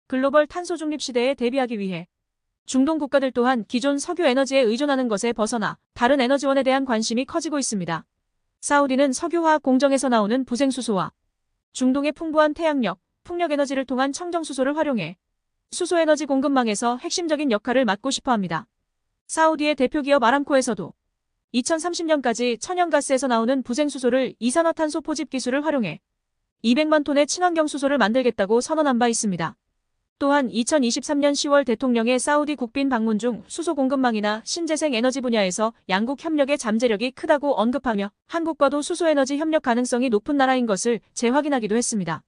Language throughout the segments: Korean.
글로벌 탄소 중립 시대에 대비하기 위해 중동 국가들 또한 기존 석유 에너지에 의존하는 것에 벗어나 다른 에너지원에 대한 관심이 커지고 있습니다. 사우디는 석유화학 공정에서 나오는 부생수소와 중동의 풍부한 태양력, 풍력 에너지를 통한 청정수소를 활용해 수소에너지 공급망에서 핵심적인 역할을 맡고 싶어 합니다. 사우디의 대표 기업 아람코에서도 2030년까지 천연가스에서 나오는 부생수소를 이산화탄소 포집 기술을 활용해 200만 톤의 친환경 수소를 만들겠다고 선언한 바 있습니다. 또한 2023년 10월 대통령의 사우디 국빈 방문 중 수소 공급망이나 신재생 에너지 분야에서 양국 협력의 잠재력이 크다고 언급하며 한국과도 수소에너지 협력 가능성이 높은 나라인 것을 재확인하기도 했습니다.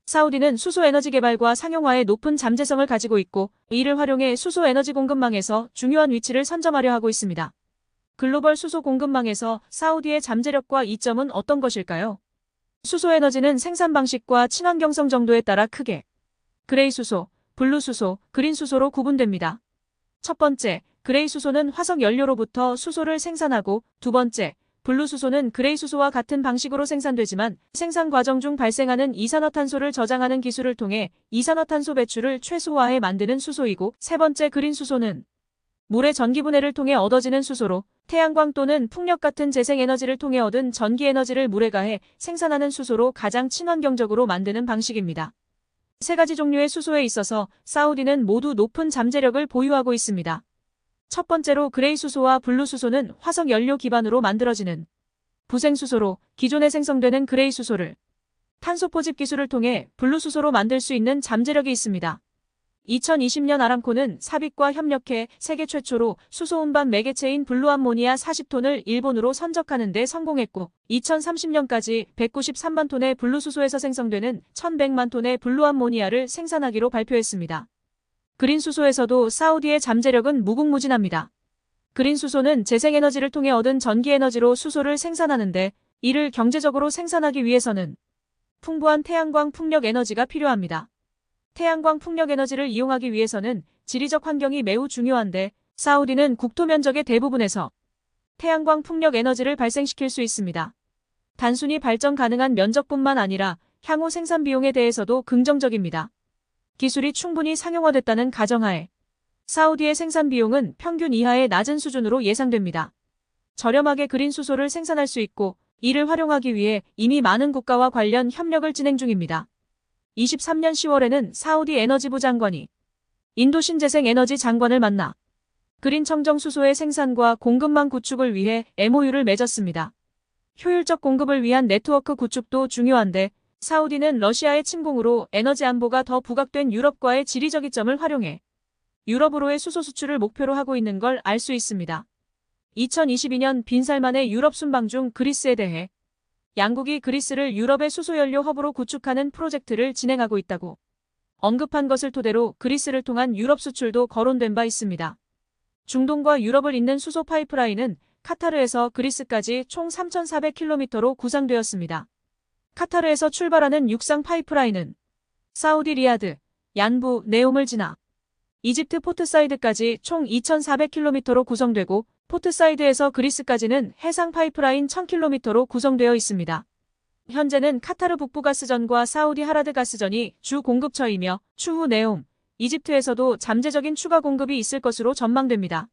사우디는 수소에너지 개발과 상용화에 높은 잠재성을 가지고 있고 이를 활용해 수소에너지 공급망에서 중요한 위치를 선점하려 하고 있습니다. 글로벌 수소 공급망에서 사우디의 잠재력과 이점은 어떤 것일까요? 수소에너지는 생산 방식과 친환경성 정도에 따라 크게 그레이 수소, 블루 수소, 그린 수소로 구분됩니다. 첫 번째, 그레이 수소는 화석 연료로부터 수소를 생산하고 두 번째, 블루 수소는 그레이 수소와 같은 방식으로 생산되지만 생산 과정 중 발생하는 이산화탄소를 저장하는 기술을 통해 이산화탄소 배출을 최소화해 만드는 수소이고 세 번째 그린 수소는 물의 전기분해를 통해 얻어지는 수소로 태양광 또는 풍력 같은 재생에너지를 통해 얻은 전기에너지를 물에 가해 생산하는 수소로 가장 친환경적으로 만드는 방식입니다. 세 가지 종류의 수소에 있어서 사우디는 모두 높은 잠재력을 보유하고 있습니다. 첫 번째로 그레이 수소와 블루 수소는 화석 연료 기반으로 만들어지는 부생수소로 기존에 생성되는 그레이 수소를 탄소 포집 기술을 통해 블루 수소로 만들 수 있는 잠재력이 있습니다. 2020년 아람코는 사빅과 협력해 세계 최초로 수소 운반 매개체인 블루암모니아 40톤을 일본으로 선적하는 데 성공했고 2030년까지 193만 톤의 블루수소에서 생성되는 1100만 톤의 블루암모니아를 생산하기로 발표했습니다. 그린수소에서도 사우디의 잠재력은 무궁무진합니다. 그린수소는 재생에너지를 통해 얻은 전기에너지로 수소를 생산하는데 이를 경제적으로 생산하기 위해서는 풍부한 태양광 풍력 에너지가 필요합니다. 태양광 풍력 에너지를 이용하기 위해서는 지리적 환경이 매우 중요한데 사우디는 국토 면적의 대부분에서 태양광 풍력 에너지를 발생시킬 수 있습니다. 단순히 발전 가능한 면적뿐만 아니라 향후 생산 비용에 대해서도 긍정적입니다. 기술이 충분히 상용화됐다는 가정하에 사우디의 생산 비용은 평균 이하의 낮은 수준으로 예상됩니다. 저렴하게 그린 수소를 생산할 수 있고 이를 활용하기 위해 이미 많은 국가와 관련 협력을 진행 중입니다. 23년 10월에는 사우디 에너지부 장관이 인도 신재생 에너지 장관을 만나 그린 청정 수소의 생산과 공급망 구축을 위해 MOU를 맺었습니다. 효율적 공급을 위한 네트워크 구축도 중요한데 사우디는 러시아의 침공으로 에너지 안보가 더 부각된 유럽과의 지리적 이점을 활용해 유럽으로의 수소 수출을 목표로 하고 있는 걸 알 수 있습니다. 2022년 빈살만의 유럽 순방 중 그리스에 대해 양국이 그리스를 유럽의 수소연료 허브로 구축하는 프로젝트를 진행하고 있다고 언급한 것을 토대로 그리스를 통한 유럽 수출도 거론된 바 있습니다. 중동과 유럽을 잇는 수소 파이프라인은 카타르에서 그리스까지 총 3,400km로 구상되었습니다. 카타르에서 출발하는 육상 파이프라인은 사우디 리야드, 얀부, 네옴을 지나 이집트 포트사이드까지 총 2,400km로 구성되고 포트사이드에서 그리스까지는 해상 파이프라인 1,000km로 구성되어 있습니다. 현재는 카타르 북부가스전과 사우디 하라드 가스전이 주 공급처이며 추후 네옴, 이집트에서도 잠재적인 추가 공급이 있을 것으로 전망됩니다.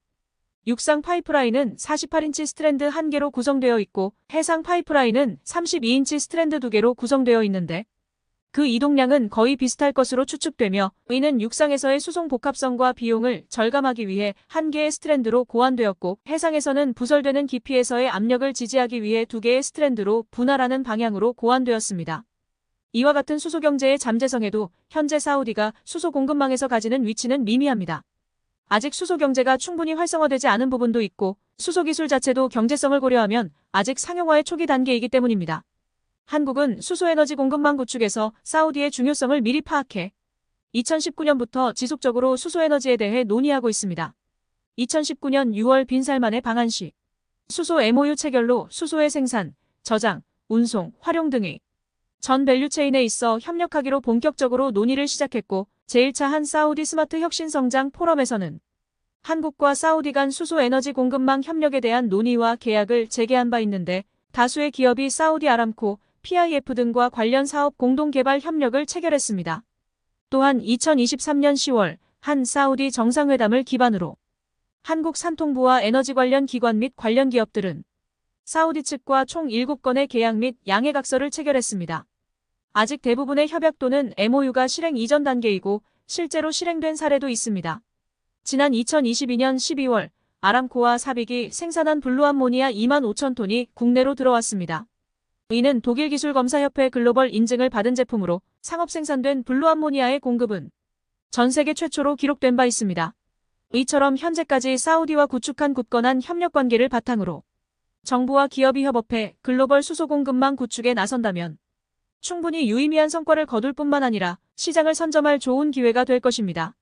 육상 파이프라인은 48인치 스트랜드 1개로 구성되어 있고 해상 파이프라인은 32인치 스트랜드 2개로 구성되어 있는데 그 이동량은 거의 비슷할 것으로 추측되며 이는 육상에서의 수송 복합성과 비용을 절감하기 위해 1개의 스트랜드로 고안되었고 해상에서는 부설되는 깊이에서의 압력을 지지하기 위해 2개의 스트랜드로 분할하는 방향으로 고안되었습니다. 이와 같은 수소 경제의 잠재성에도 현재 사우디가 수소 공급망에서 가지는 위치는 미미합니다. 아직 수소 경제가 충분히 활성화되지 않은 부분도 있고 수소 기술 자체도 경제성을 고려하면 아직 상용화의 초기 단계이기 때문입니다. 한국은 수소에너지 공급망 구축에서 사우디의 중요성을 미리 파악해 2019년부터 지속적으로 수소에너지에 대해 논의하고 있습니다. 2019년 6월 빈살만의 방한 시 수소 MOU 체결로 수소의 생산, 저장, 운송, 활용 등의 전 밸류체인에 있어 협력하기로 본격적으로 논의를 시작했고 제1차 한 사우디 스마트 혁신 성장 포럼에서는 한국과 사우디 간 수소에너지 공급망 협력에 대한 논의와 계약을 재개한 바 있는데 다수의 기업이 사우디 아람코, PIF 등과 관련 사업 공동 개발 협력을 체결했습니다. 또한 2023년 10월 한 사우디 정상회담을 기반으로 한국 산통부와 에너지 관련 기관 및 관련 기업들은 사우디 측과 총 7건의 계약 및 양해각서를 체결했습니다. 아직 대부분의 협약 또는 MOU가 실행 이전 단계이고 실제로 실행된 사례도 있습니다. 지난 2022년 12월 아람코와 사빅이 생산한 블루암모니아 2만 5천 톤이 국내로 들어왔습니다. 이는 독일기술검사협회 글로벌 인증을 받은 제품으로 상업 생산된 블루암모니아의 공급은 전 세계 최초로 기록된 바 있습니다. 이처럼 현재까지 사우디와 구축한 굳건한 협력관계를 바탕으로 정부와 기업이 협업해 글로벌 수소 공급망 구축에 나선다면 충분히 유의미한 성과를 거둘 뿐만 아니라 시장을 선점할 좋은 기회가 될 것입니다.